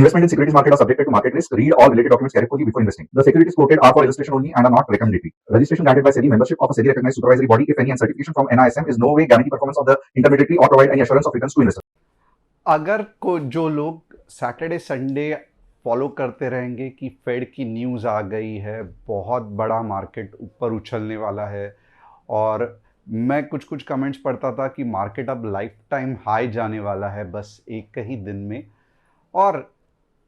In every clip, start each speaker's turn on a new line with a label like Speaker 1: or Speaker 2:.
Speaker 1: Investment in securities market are subjected to market risk. Read all related documents carefully before investing. The securities quoted are for illustration only and are not recommendatory. Registration granted by SEBI, membership of a SEBI recognized supervisory body, if any, and certification from NISM is no way guarantee performance of the intermediary or provide any assurance of returns to investors.
Speaker 2: अगर को जो लोग Saturday Sunday follow करते रहेंगे कि fade की news आ गई है, बहुत बड़ा मार्केट ऊपर उछलने वाला है, और मैं कुछ कुछ कमेंट्स पढ़ता था कि मार्केट अब लाइफ टाइम हाई जाने वाला है बस एक ही दिन में। और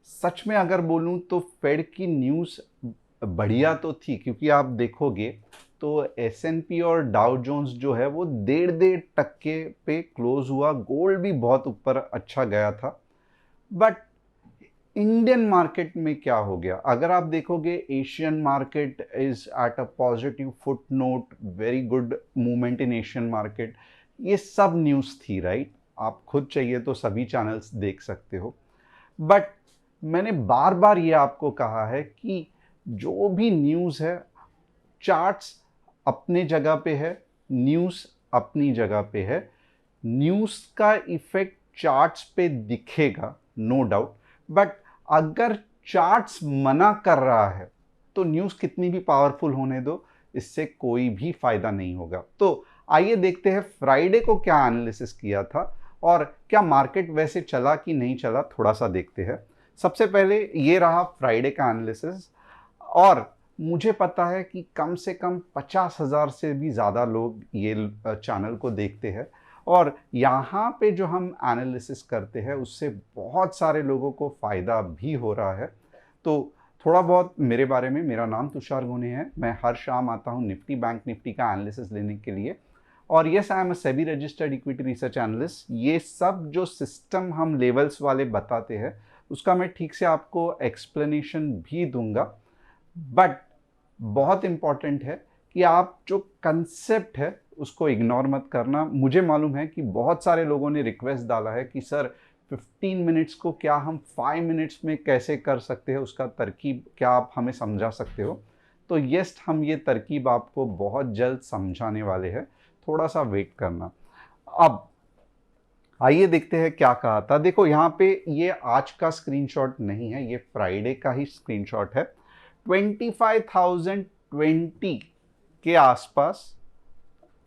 Speaker 2: सच में अगर बोलूं तो फेड की न्यूज़ बढ़िया तो थी, क्योंकि आप देखोगे तो एसएनपी और डाउ जोन्स जो है वो 1.5% पे क्लोज हुआ। गोल्ड भी बहुत ऊपर अच्छा गया था। बट इंडियन मार्केट में क्या हो गया, अगर आप देखोगे Asian market is at a positive foot note, very good movement in Asian market. ये सब न्यूज़ थी, राइट? आप खुद चाहिए तो सभी चैनल्स देख सकते हो। बट मैंने बार बार ये आपको कहा है कि जो भी न्यूज़ है, चार्ट्स अपने जगह पे है, न्यूज़ अपनी जगह पे है। न्यूज़ का इफेक्ट चार्ट्स पे दिखेगा, नो डाउट। बट अगर चार्ट्स मना कर रहा है तो न्यूज़ कितनी भी पावरफुल होने दो, इससे कोई भी फायदा नहीं होगा। तो आइए देखते हैं फ्राइडे को क्या एनालिसिस किया था और क्या मार्केट वैसे चला कि नहीं चला, थोड़ा सा देखते हैं। सबसे पहले ये रहा फ्राइडे का एनालिसिस। और मुझे पता है कि कम से कम 50,000 से भी ज़्यादा लोग ये चैनल को देखते हैं, और यहाँ पे जो हम एनालिसिस करते हैं उससे बहुत सारे लोगों को फ़ायदा भी हो रहा है। तो थोड़ा बहुत मेरे बारे में, मेरा नाम तुषार गुने है। मैं हर शाम आता हूँ निफ्टी बैंक निफ्टी का एनालिसिस लेने के लिए। और yes, I am a SEBI registered equity research analyst. ये सब जो सिस्टम हम लेवल्स वाले बताते हैं उसका मैं ठीक से आपको एक्सप्लेनेशन भी दूंगा। बट बहुत इंपॉर्टेंट है कि आप जो कंसेप्ट है उसको इग्नोर मत करना। मुझे मालूम है कि बहुत सारे लोगों ने रिक्वेस्ट डाला है कि सर 15 मिनट्स को क्या हम 5 मिनट्स में कैसे कर सकते हैं, उसका तरकीब क्या आप हमें समझा सकते हो? तो यस, हम ये तरकीब आपको बहुत जल्द समझाने वाले हैं, थोड़ा सा वेट करना। अब आइए देखते हैं क्या कहा था। देखो यहाँ पे ये आज का स्क्रीनशॉट नहीं है, ये फ्राइडे का ही स्क्रीनशॉट है। 25,020 के आसपास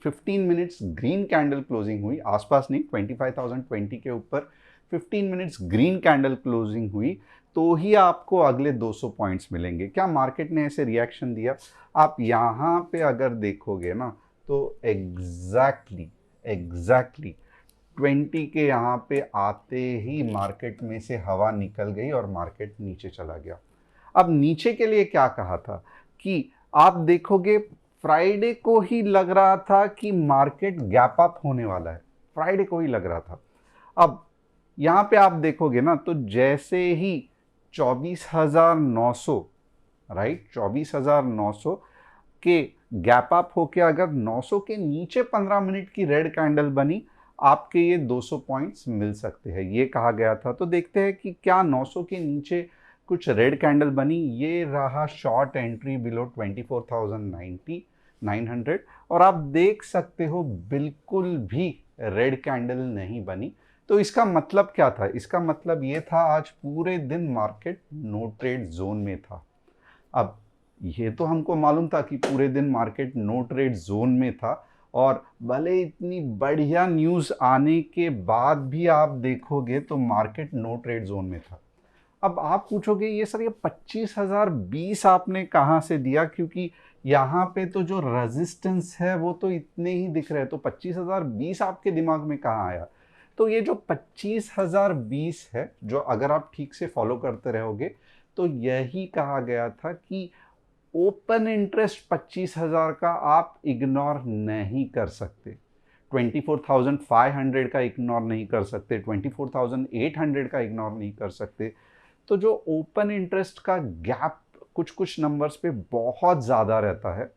Speaker 2: 15 मिनट्स ग्रीन कैंडल क्लोजिंग हुई। आसपास नहीं, 25,020 के ऊपर 15 मिनट्स ग्रीन कैंडल क्लोजिंग हुई तो ही आपको अगले 200 पॉइंट्स मिलेंगे। क्या मार्केट ने ऐसे रिएक्शन दिया? आप यहाँ पे अगर देखोगे ना तो एग्जैक्टली 20 के यहाँ पे आते ही मार्केट में से हवा निकल गई और मार्केट नीचे चला गया। अब नीचे के लिए क्या कहा था कि आप देखोगे फ्राइडे को ही लग रहा था कि मार्केट गैप अप होने वाला है, फ्राइडे को ही लग रहा था। अब यहाँ पे आप देखोगे ना तो जैसे ही 24,900, राइट, 24,900 के गैप अप होके अगर 900 के नीचे 15 मिनट की रेड कैंडल बनी, आपके ये 200 पॉइंट्स मिल सकते हैं, ये कहा गया था। तो देखते हैं कि क्या 900 के नीचे कुछ रेड कैंडल बनी। ये रहा शॉर्ट एंट्री बिलो 24,090 900, और आप देख सकते हो बिल्कुल भी रेड कैंडल नहीं बनी। तो इसका मतलब क्या था? इसका मतलब ये था आज पूरे दिन मार्केट नो ट्रेड जोन में था। अब ये तो हमको मालूम था कि पूरे दिन मार्केट नो ट्रेड जोन में था, और भले इतनी बढ़िया न्यूज़ आने के बाद भी आप देखोगे तो मार्केट नो ट्रेड जोन में था। अब आप पूछोगे ये सर, ये 25,020 आपने कहाँ से दिया? क्योंकि यहाँ पे तो जो रेजिस्टेंस है वो तो इतने ही दिख रहे हैं, तो 25,020 आपके दिमाग में कहाँ आया? तो ये जो 25,020 है, जो अगर आप ठीक से फॉलो करते रहोगे तो यही कहा गया था कि ओपन इंटरेस्ट 25,000 का आप इग्नोर नहीं कर सकते, 24,500 का इग्नोर नहीं कर सकते, 24,800 का इग्नोर नहीं कर सकते। तो जो ओपन इंटरेस्ट का गैप कुछ कुछ नंबर्स पे बहुत ज़्यादा रहता है।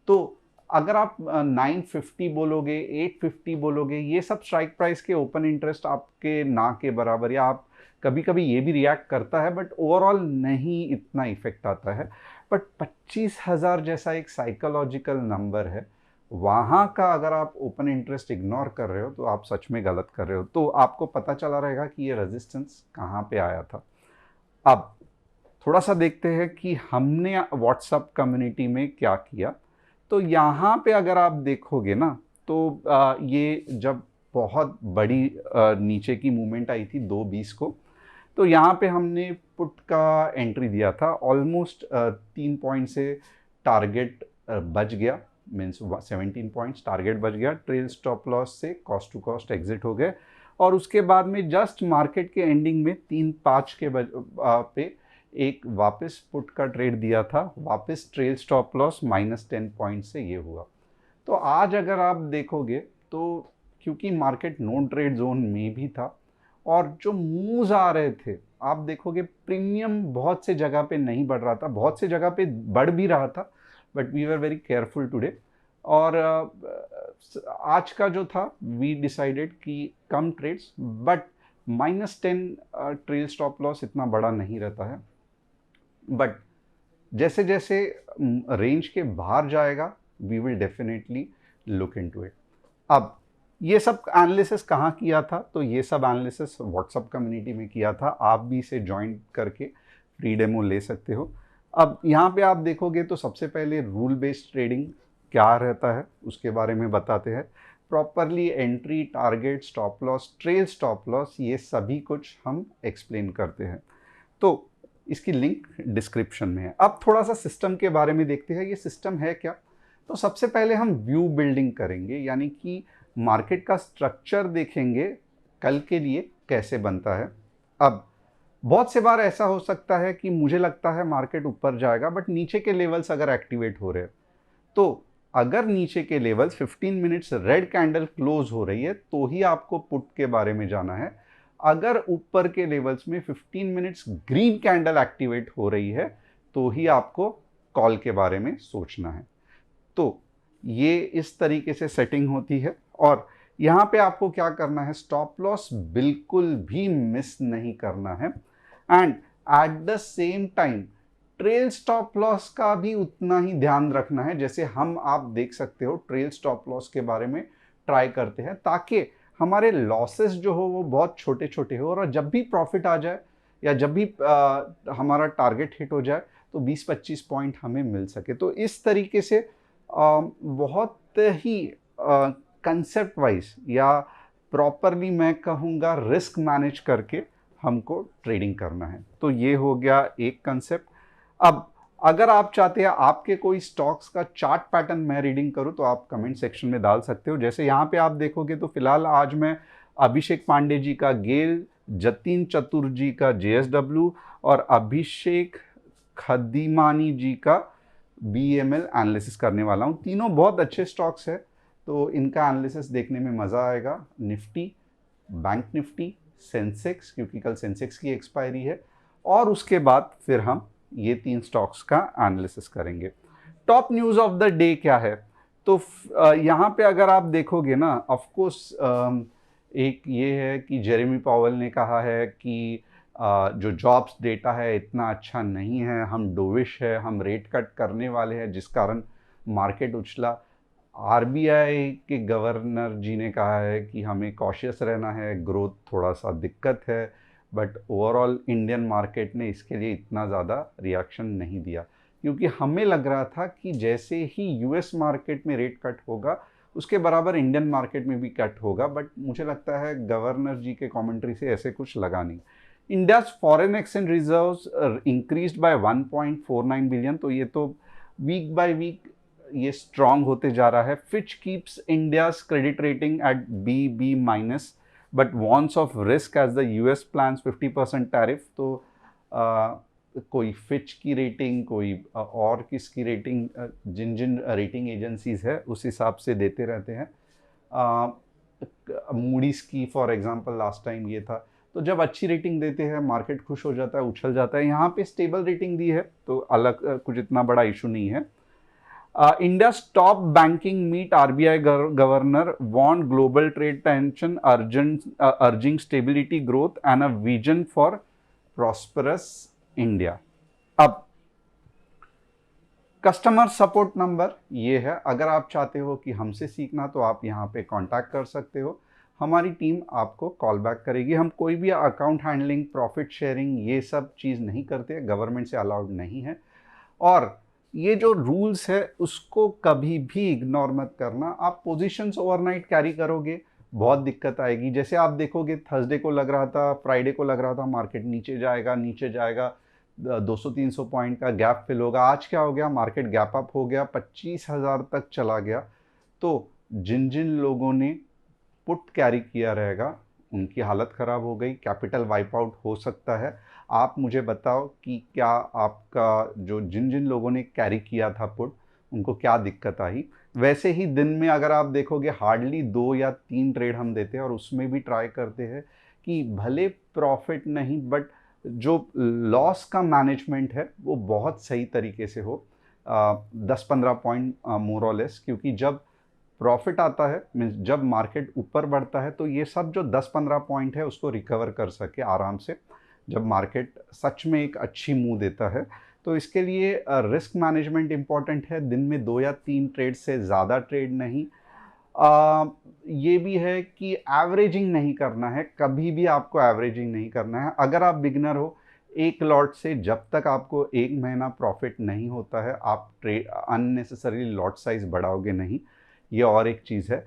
Speaker 2: तो अगर आप 950 बोलोगे, 850 बोलोगे, ये सब स्ट्राइक प्राइस के ओपन इंटरेस्ट आपके ना के बराबर, या आप कभी कभी ये भी रिएक्ट करता है बट ओवरऑल नहीं इतना इफेक्ट आता है। बट 25,000 जैसा एक साइकोलॉजिकल नंबर है, वहाँ का अगर आप ओपन इंटरेस्ट इग्नोर कर रहे हो तो आप सच में गलत कर रहे हो। तो आपको पता चला रहेगा कि ये रेजिस्टेंस कहाँ पे आया था। अब थोड़ा सा देखते हैं कि हमने व्हाट्सएप कम्युनिटी में क्या किया। तो यहाँ पे अगर आप देखोगे ना, तो ये जब बहुत बड़ी नीचे की मूवमेंट आई थी 2:20 को, तो यहाँ पे हमने पुट का एंट्री दिया था। ऑलमोस्ट 3 पॉइंट से टारगेट बच गया, मीन्स 17 पॉइंट्स टारगेट बच गया। ट्रेल स्टॉप लॉस से कॉस्ट टू कॉस्ट एग्जिट हो गए, और उसके बाद में जस्ट मार्केट के एंडिंग में 3:05 के पे एक वापस पुट का ट्रेड दिया था, वापस ट्रेल स्टॉप लॉस -10 पॉइंट से ये हुआ। तो आज अगर आप देखोगे तो क्योंकि मार्केट नो ट्रेड जोन में भी था, और जो मूव्स आ रहे थे, आप देखोगे प्रीमियम बहुत से जगह पे नहीं बढ़ रहा था, बहुत से जगह पे बढ़ भी रहा था, but we were very careful today. और आज का जो था, वी डिसाइडेड कि कम trades, but -10 trail stop loss इतना बड़ा नहीं रहता है। बट जैसे जैसे रेंज के बाहर जाएगा, we will definitely look into it. अब ये सब एनालिसिस कहाँ किया था? तो ये सब एनालिसिस व्हाट्सएप कम्युनिटी में किया था। आप भी इसे ज्वाइन करके फ्री डेमो ले सकते हो। अब यहाँ पे आप देखोगे तो सबसे पहले रूल बेस्ड ट्रेडिंग क्या रहता है उसके बारे में बताते हैं। Properly entry, target, stop loss, trail stop loss, ये सभी कुछ हम एक्सप्लेन करते हैं। तो इसकी लिंक डिस्क्रिप्शन में है। अब थोड़ा सा सिस्टम के बारे में देखते हैं, ये सिस्टम है क्या। तो सबसे पहले हम व्यू बिल्डिंग करेंगे, यानी कि मार्केट का स्ट्रक्चर देखेंगे कल के लिए कैसे बनता है। अब बहुत से बार ऐसा हो सकता है कि मुझे लगता है मार्केट ऊपर जाएगा, बट नीचे के लेवल्स अगर एक्टिवेट हो रहे हैं, तो अगर नीचे के levels 15 minutes red candle close हो रही है, तो ही आपको पुट के बारे में जाना है। अगर ऊपर के लेवल्स में 15 मिनट्स ग्रीन कैंडल एक्टिवेट हो रही है, तो ही आपको कॉल के बारे में सोचना है। तो ये इस तरीके से सेटिंग होती है। और यहाँ पे आपको क्या करना है, स्टॉप लॉस बिल्कुल भी मिस नहीं करना है, and at the same time trail stop loss का भी उतना ही ध्यान रखना है, जैसे हम, आप देख सकते हो, ट्रेल स्टॉप लॉस के बारे में ट्राई करते हैं, ताकि हमारे लॉसेस जो हो वो बहुत छोटे छोटे हो, और जब भी प्रॉफिट आ जाए या जब भी हमारा टारगेट हिट हो जाए, तो 20-25 पॉइंट हमें मिल सके। तो इस तरीके से बहुत ही कंसेप्ट वाइज या प्रॉपरली मैं कहूँगा रिस्क मैनेज करके हमको ट्रेडिंग करना है। तो ये हो गया एक कंसेप्ट। अब अगर आप चाहते हैं आपके कोई स्टॉक्स का चार्ट पैटर्न मैं रीडिंग करूं, तो आप कमेंट सेक्शन में डाल सकते हो। जैसे यहाँ पे आप देखोगे तो फिलहाल आज मैं अभिषेक पांडे जी का गेल, जतिन चतुर्जी का JSW और अभिषेक खदीमानी जी का BML एनालिसिस करने वाला हूँ। तीनों बहुत अच्छे स्टॉक्स है, तो इनका एनालिसिस देखने में मज़ा आएगा। निफ्टी, बैंक निफ्टी, सेंसेक्स, क्योंकि कल सेंसेक्स की एक्सपायरी है, और उसके बाद फिर हम ये 3 स्टॉक्स का एनालिसिस करेंगे। Top news of the day क्या है? तो यहाँ पे अगर आप देखोगे ना, ऑफ कोर्स एक ये है कि जेरेमी पावेल ने कहा है कि जो जॉब्स डेटा है इतना अच्छा नहीं है, हम डोविश है, हम रेट कट करने वाले हैं, जिस कारण मार्केट उछला। RBI के गवर्नर जी ने कहा है कि हमें कॉशियस रहना है, ग्रोथ थोड़ा सा दिक्कत है, बट ओवरऑल इंडियन मार्केट ने इसके लिए इतना ज़्यादा रिएक्शन नहीं दिया, क्योंकि हमें लग रहा था कि जैसे ही US मार्केट में रेट कट होगा, उसके बराबर इंडियन मार्केट में भी कट होगा, बट मुझे लगता है गवर्नर जी के कमेंट्री से ऐसे कुछ लगा नहीं। India's foreign exchange reserves increased by 1.49 billion, तो ये तो वीक बाय वीक ये स्ट्रांग होते जा रहा है। Fitch keeps India's credit rating at BB minus, but warns of risk as the US plans 50% tariff. तो कोई फिच की रेटिंग, कोई और किसकी रेटिंग, जिन जिन रेटिंग एजेंसीज है उस हिसाब से देते रहते हैं। मूडीज की फॉर एग्जांपल लास्ट टाइम ये था। तो जब अच्छी रेटिंग देते हैं मार्केट खुश हो जाता है, उछल जाता है। यहाँ पे स्टेबल रेटिंग दी है, तो अलग कुछ इतना बड़ा इशू नहीं है। India's top banking meet RBI governor warned global trade tension, urging stability, growth and a vision for prosperous India. अब कस्टमर सपोर्ट नंबर ये है, अगर आप चाहते हो कि हमसे सीखना तो आप यहाँ पे कांटेक्ट कर सकते हो। हमारी टीम आपको कॉल बैक करेगी। हम कोई भी अकाउंट हैंडलिंग, प्रॉफिट शेयरिंग ये सब चीज़ नहीं करते, गवर्नमेंट से अलाउड नहीं है। और ये जो रूल्स है उसको कभी भी इग्नोर मत करना। आप पोजीशंस ओवरनाइट कैरी करोगे, बहुत दिक्कत आएगी। जैसे आप देखोगे थर्सडे को लग रहा था, फ्राइडे को लग रहा था मार्केट नीचे जाएगा, 200-300 पॉइंट का गैप फिल होगा। आज क्या हो गया, मार्केट गैप अप हो गया, 25,000 तक चला गया। तो जिन जिन लोगों ने पुट कैरी किया रहेगा उनकी हालत ख़राब हो गई, कैपिटल वाइप आउट हो सकता है। आप मुझे बताओ कि क्या आपका जो जिन जिन लोगों ने कैरी किया था पुट, उनको क्या दिक्कत आई। वैसे ही दिन में अगर आप देखोगे हार्डली 2 या 3 ट्रेड हम देते हैं, और उसमें भी ट्राई करते हैं कि भले प्रॉफिट नहीं बट जो लॉस का मैनेजमेंट है वो बहुत सही तरीके से हो, 10-15 पॉइंट मोर और लेस। क्योंकि जब प्रॉफिट आता है, मीन्स जब मार्केट ऊपर बढ़ता है, तो ये सब जो 10-15 पॉइंट है उसको रिकवर कर सके आराम से, जब मार्केट सच में एक अच्छी मूव देता है। तो इसके लिए रिस्क मैनेजमेंट इम्पॉर्टेंट है। दिन में 2 या 3 ट्रेड से ज़्यादा ट्रेड नहीं। ये भी है कि एवरेजिंग नहीं करना है, कभी भी आपको एवरेजिंग नहीं करना है। अगर आप बिगनर हो, एक लॉट से जब तक आपको 1 महीना प्रॉफिट नहीं होता है, आप ट्रेड अननेसेसरी लॉट साइज बढ़ाओगे नहीं। ये और एक चीज़ है।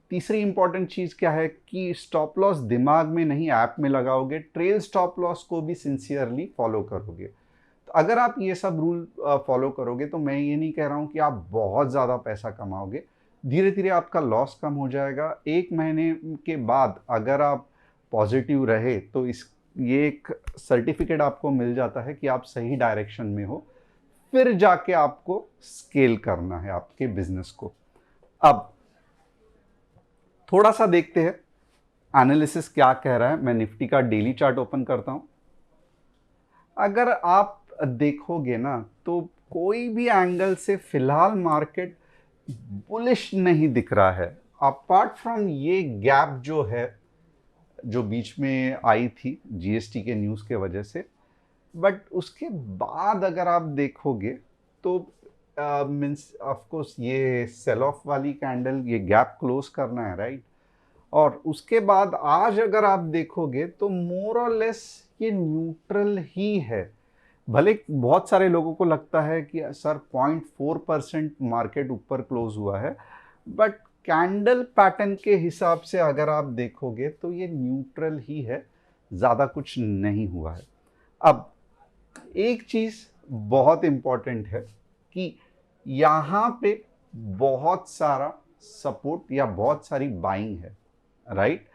Speaker 2: तीसरी इंपॉर्टेंट चीज़ क्या है कि स्टॉप लॉस दिमाग में नहीं ऐप में लगाओगे, ट्रेल स्टॉप लॉस को भी सिंसियरली फॉलो करोगे। तो अगर आप ये सब रूल फॉलो करोगे, तो मैं ये नहीं कह रहा हूँ कि आप बहुत ज़्यादा पैसा कमाओगे, धीरे धीरे आपका लॉस कम हो जाएगा। 1 महीने के बाद अगर आप पॉजिटिव रहे तो ये एक सर्टिफिकेट आपको मिल जाता है कि आप सही डायरेक्शन में हो। फिर जाके आपको स्केल करना है आपके बिजनेस को। अब थोड़ा सा देखते हैं एनालिसिस क्या कह रहा है। मैं निफ्टी का डेली चार्ट ओपन करता हूं। अगर आप देखोगे ना, तो कोई भी एंगल से फिलहाल मार्केट बुलिश नहीं दिख रहा है, अपार्ट फ्रॉम ये गैप जो है, जो बीच में आई थी जीएसटी के न्यूज़ के वजह से। बट उसके बाद अगर आप देखोगे तो मीन्स ऑफ कोर्स ये सेल ऑफ वाली कैंडल, ये गैप क्लोज करना है, राइट। और उसके बाद आज अगर आप देखोगे तो मोर और लेस ये न्यूट्रल ही है। भले बहुत सारे लोगों को लगता है कि सर 0.4% मार्केट ऊपर क्लोज हुआ है, बट कैंडल पैटर्न के हिसाब से अगर आप देखोगे तो ये न्यूट्रल ही है, ज़्यादा कुछ नहीं हुआ है। अब एक चीज़ बहुत इम्पॉर्टेंट है कि यहाँ पे बहुत सारा सपोर्ट या बहुत सारी बाइंग है, राइट।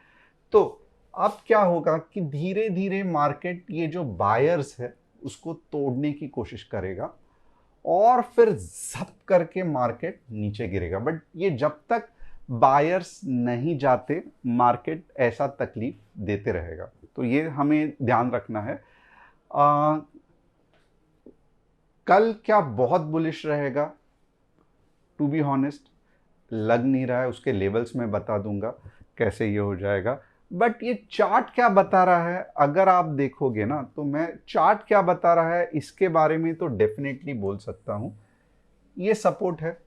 Speaker 2: तो अब क्या होगा कि धीरे धीरे मार्केट ये जो बायर्स है उसको तोड़ने की कोशिश करेगा, और फिर झप करके मार्केट नीचे गिरेगा। बट ये जब तक बायर्स नहीं जाते, मार्केट ऐसा तकलीफ देते रहेगा। तो ये हमें ध्यान रखना है। कल क्या बहुत बुलिश रहेगा, टू बी हॉनेस्ट लग नहीं रहा है। उसके लेवल्स में बता दूंगा कैसे ये हो जाएगा। बट ये चार्ट क्या बता रहा है अगर आप देखोगे ना, तो मैं चार्ट क्या बता रहा है इसके बारे में तो डेफिनेटली बोल सकता हूं। ये सपोर्ट है,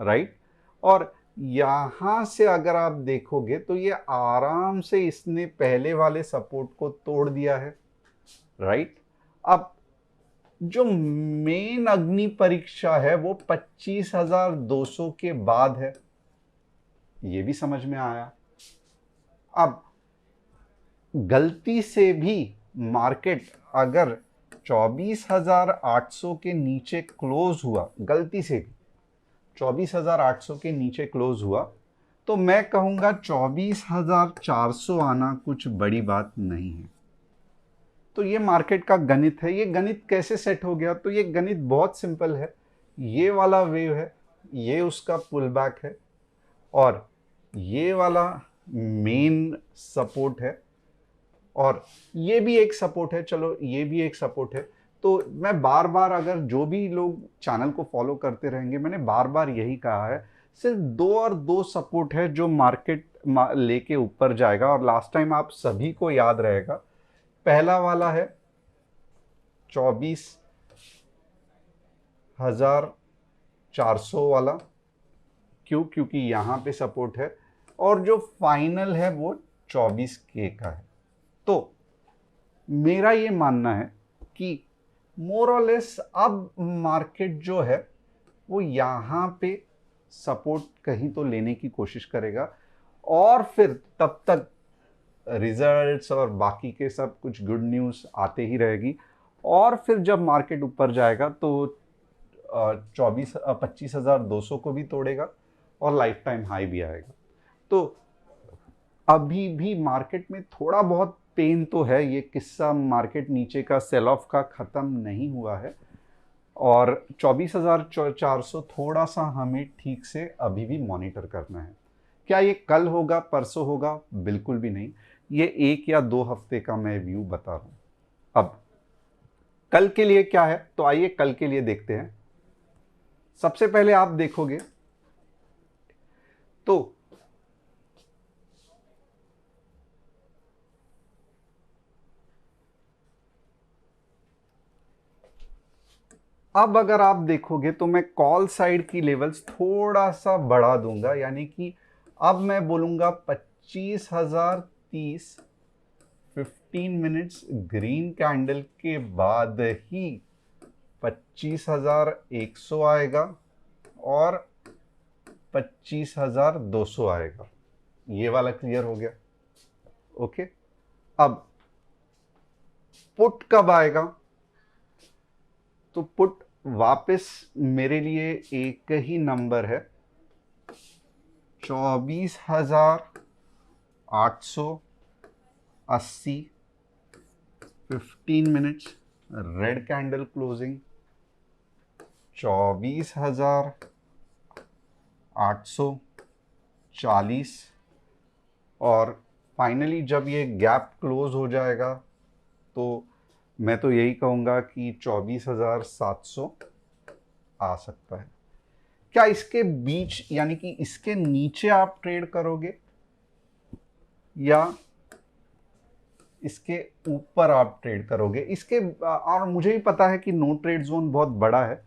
Speaker 2: राइट। और यहां से अगर आप देखोगे तो ये आराम से इसने पहले वाले सपोर्ट को तोड़ दिया है, राइट। अब जो मेन अग्नि परीक्षा है वो 25,200 के बाद है, ये भी समझ में आया। अब गलती से भी मार्केट अगर 24,800 के नीचे क्लोज हुआ, गलती से भी 24,800 के नीचे क्लोज हुआ, तो मैं कहूंगा 24,400 आना कुछ बड़ी बात नहीं है। तो ये मार्केट का गणित है। ये गणित कैसे सेट हो गया, तो ये गणित बहुत सिंपल है। ये वाला वेव है, ये उसका पुल बैक है, और ये वाला मेन सपोर्ट है, और ये भी एक सपोर्ट है। चलो ये भी एक सपोर्ट है। तो मैं बार बार, अगर जो भी लोग चैनल को फॉलो करते रहेंगे, मैंने बार बार यही कहा है, सिर्फ 2 और 2 सपोर्ट है जो मार्केट लेके ऊपर जाएगा। और लास्ट टाइम आप सभी को याद रहेगा, पहला वाला है 24,400 वाला। क्यों? क्योंकि यहाँ पे सपोर्ट है, और जो फाइनल है वो 24K का है। तो मेरा ये मानना है कि मोर और लेस अब मार्केट जो है वो यहाँ पे सपोर्ट कहीं तो लेने की कोशिश करेगा, और फिर तब तक रिजल्ट्स और बाकी के सब कुछ गुड न्यूज़ आते ही रहेगी, और फिर जब मार्केट ऊपर जाएगा तो 25,200 को भी तोड़ेगा और लाइफ टाइम हाई भी आएगा। तो अभी भी मार्केट में थोड़ा बहुत पेन तो है, ये किस्सा मार्केट नीचे का सेल ऑफ का ख़त्म नहीं हुआ है, और 24,400 थोड़ा सा हमें ठीक से अभी भी मॉनिटर करना है। क्या ये कल होगा, परसों होगा? बिल्कुल भी नहीं। ये 1 या 2 हफ्ते का मैं व्यू बता रहा हूँ। अब कल के लिए क्या है, तो आइए कल के लिए देखते हैं। सबसे पहले आप देखोगे तो अब अगर आप देखोगे तो मैं कॉल साइड की लेवल्स थोड़ा सा बढ़ा दूंगा, यानी कि अब मैं बोलूंगा 25,030 15 मिनट्स ग्रीन कैंडल के बाद ही 25,100 आएगा और 25,200 आएगा। ये वाला क्लियर हो गया? ओके। अब पुट कब आएगा? तो पुट वापस मेरे लिए एक ही नंबर है, 24,880 15 मिनट्स रेड कैंडल क्लोजिंग, 24,840, और फाइनली जब ये गैप क्लोज हो जाएगा तो मैं तो यही कहूँगा कि 24,700 आ सकता है। क्या इसके बीच यानी कि इसके नीचे आप ट्रेड करोगे या इसके ऊपर आप ट्रेड करोगे? इसके और मुझे भी पता है कि नो ट्रेड जोन बहुत बड़ा है,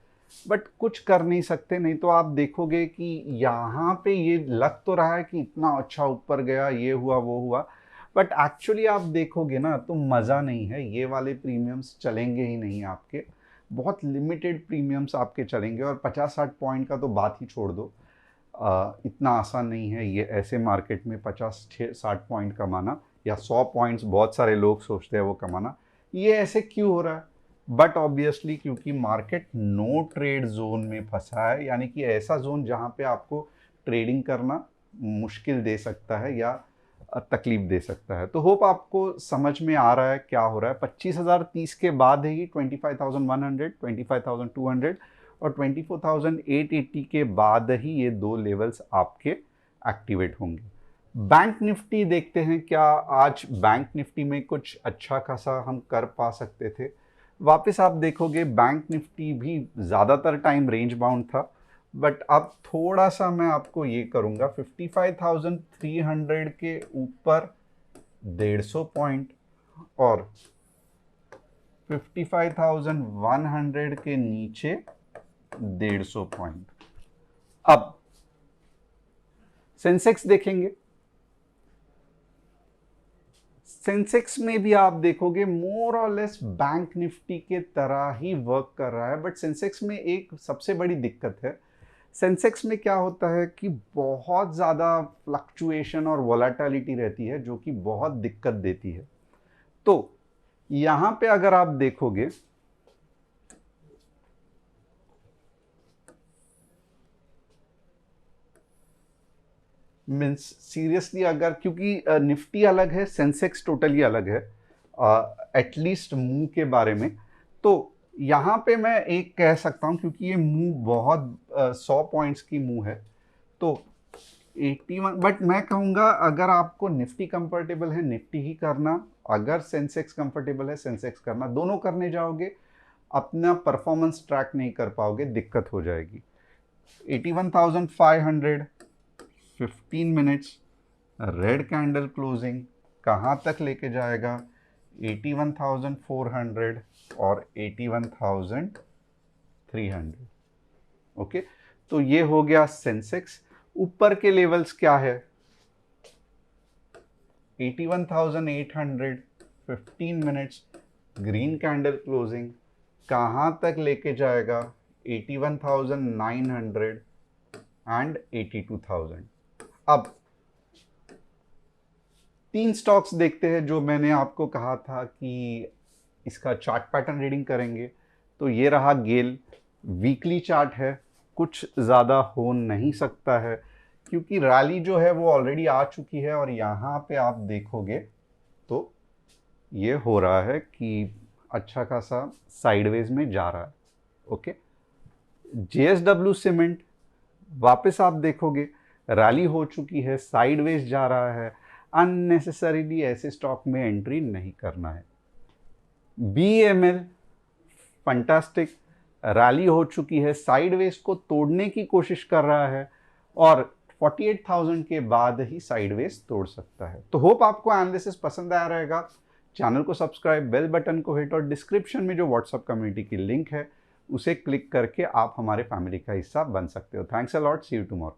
Speaker 2: बट कुछ कर नहीं सकते। नहीं तो आप देखोगे कि यहाँ पे ये लग तो रहा है कि इतना अच्छा ऊपर गया, ये हुआ वो हुआ, बट एक्चुअली आप देखोगे ना तो मज़ा नहीं है। ये वाले प्रीमियम्स चलेंगे ही नहीं आपके, बहुत लिमिटेड प्रीमियम्स आपके चलेंगे, और 50-60 पॉइंट का तो बात ही छोड़ दो। इतना आसान नहीं है ये ऐसे मार्केट में 50-60 पॉइंट कमाना, या 100 पॉइंट्स बहुत सारे लोग सोचते हैं वो कमाना। ये ऐसे क्यों हो रहा है? बट ऑब्वियसली क्योंकि मार्केट नो ट्रेड जोन में फंसा है, यानी कि ऐसा जोन जहाँ पे आपको ट्रेडिंग करना मुश्किल दे सकता है या तकलीफ दे सकता है। तो होप आपको समझ में आ रहा है क्या हो रहा है। 25,030 के बाद ही 25,100, 25,200 और 24,880 के बाद ही ये दो लेवल्स आपके एक्टिवेट होंगे। बैंक निफ्टी देखते हैं, क्या आज बैंक निफ्टी में कुछ अच्छा खासा हम कर पा सकते थे? वापस आप देखोगे बैंक निफ्टी भी ज़्यादातर टाइम रेंज बाउंड था, बट अब थोड़ा सा मैं आपको ये करूँगा 55,300 के ऊपर 150 पॉइंट और 55,100 के नीचे 150 पॉइंट। अब सेंसेक्स देखेंगे। सेंसेक्स में भी आप देखोगे मोर और लेस बैंक निफ्टी के तरह ही वर्क कर रहा है, बट सेंसेक्स में एक सबसे बड़ी दिक्कत है। सेंसेक्स में क्या होता है कि बहुत ज़्यादा फ्लक्चुएशन और वोलेटिलिटी रहती है, जो कि बहुत दिक्कत देती है। तो यहाँ पे अगर आप देखोगे मीन्स सीरियसली, अगर क्योंकि निफ्टी अलग है, सेंसेक्स टोटली अलग है एटलीस्ट मूव के बारे में, तो यहाँ पे मैं एक कह सकता हूँ क्योंकि ये मूव बहुत 100 पॉइंट्स की मूव है, तो 81। बट मैं कहूँगा अगर आपको निफ्टी कंफर्टेबल है निफ्टी ही करना, अगर सेंसेक्स कंफर्टेबल है सेंसेक्स करना। दोनों करने जाओगे अपना परफॉर्मेंस ट्रैक नहीं कर पाओगे, दिक्कत हो जाएगी। 81,500 15 मिनट्स रेड कैंडल क्लोजिंग कहाँ तक लेके जाएगा? 81,400 और 81,300। ओके, तो ये हो गया सेंसेक्स। ऊपर के लेवल्स क्या है? 81,800, 15 मिनट्स ग्रीन कैंडल क्लोजिंग कहाँ तक लेके जाएगा? 81,900 एंड 82,000। अब 3 स्टॉक्स देखते हैं जो मैंने आपको कहा था कि इसका चार्ट पैटर्न रीडिंग करेंगे। तो ये रहा गेल, वीकली चार्ट है, कुछ ज़्यादा हो नहीं सकता है क्योंकि रैली जो है वो ऑलरेडी आ चुकी है और यहाँ पे आप देखोगे तो ये हो रहा है कि अच्छा खासा साइडवेज में जा रहा है। ओके, JSW सीमेंट वापस आप देखोगे रैली हो चुकी है, साइडवेज जा रहा है, अननेसेसरीली ऐसे स्टॉक में एंट्री नहीं करना है। BML फंटास्टिक, रैली हो चुकी है, साइडवेज को तोड़ने की कोशिश कर रहा है और 48,000 के बाद ही साइडवेज तोड़ सकता है। तो होप आपको एनालिसिस पसंद आया रहेगा। चैनल को सब्सक्राइब, बेल बटन को हिट और डिस्क्रिप्शन में जो व्हाट्सएप कम्युनिटी की लिंक है उसे क्लिक करके आप हमारे फैमिली का हिस्सा बन सकते हो। Thanks a lot, see you tomorrow.